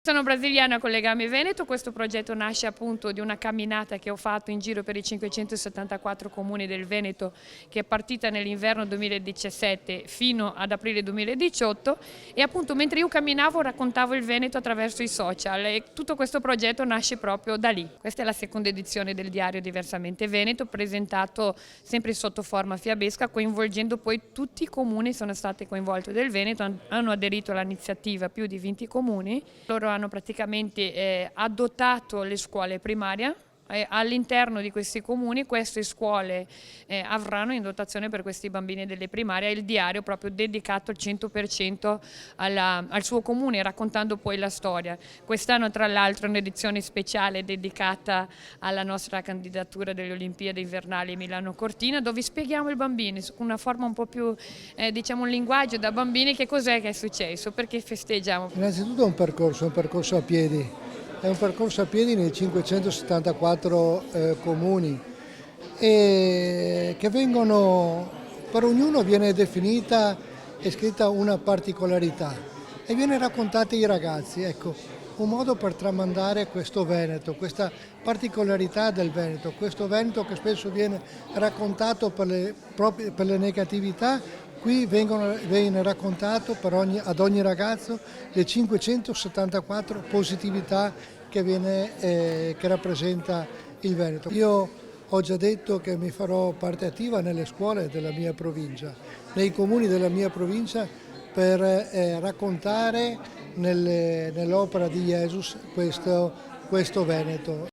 Sono brasiliana con Legame Veneto. Questo progetto nasce appunto di una camminata che ho fatto in giro per i 574 comuni del Veneto, che è partita nell'inverno 2017 fino ad aprile 2018, e appunto mentre io camminavo raccontavo il Veneto attraverso i social, e tutto questo progetto nasce proprio da lì. Questa è la seconda edizione del diario Diversamente Veneto, presentato sempre sotto forma fiabesca, coinvolgendo poi tutti i comuni. Sono state coinvolte del Veneto, hanno aderito all'iniziativa più di 20 comuni. Loro hanno praticamente adottato le scuole primarie. All'interno di questi comuni queste scuole avranno in dotazione per questi bambini delle primarie il diario proprio dedicato al 100% al suo comune, raccontando poi la storia. Quest'anno tra l'altro è un'edizione speciale dedicata alla nostra candidatura delle Olimpiadi invernali Milano-Cortina, dove spieghiamo ai bambini con una forma un po' più, diciamo un linguaggio da bambini, che cos'è che è successo, perché festeggiamo. Innanzitutto è un percorso a piedi, è un percorso a piedi nei 574 comuni e che per ognuno viene definita e scritta una particolarità e viene raccontata ai ragazzi, ecco, un modo per tramandare questo Veneto, questa particolarità del Veneto, questo Veneto che spesso viene raccontato per le negatività. Qui viene raccontato ad ogni ragazzo le 574 positività che rappresenta il Veneto. Io ho già detto che mi farò parte attiva nelle scuole della mia provincia, nei comuni della mia provincia, per raccontare nell'opera di Jesus questo Veneto.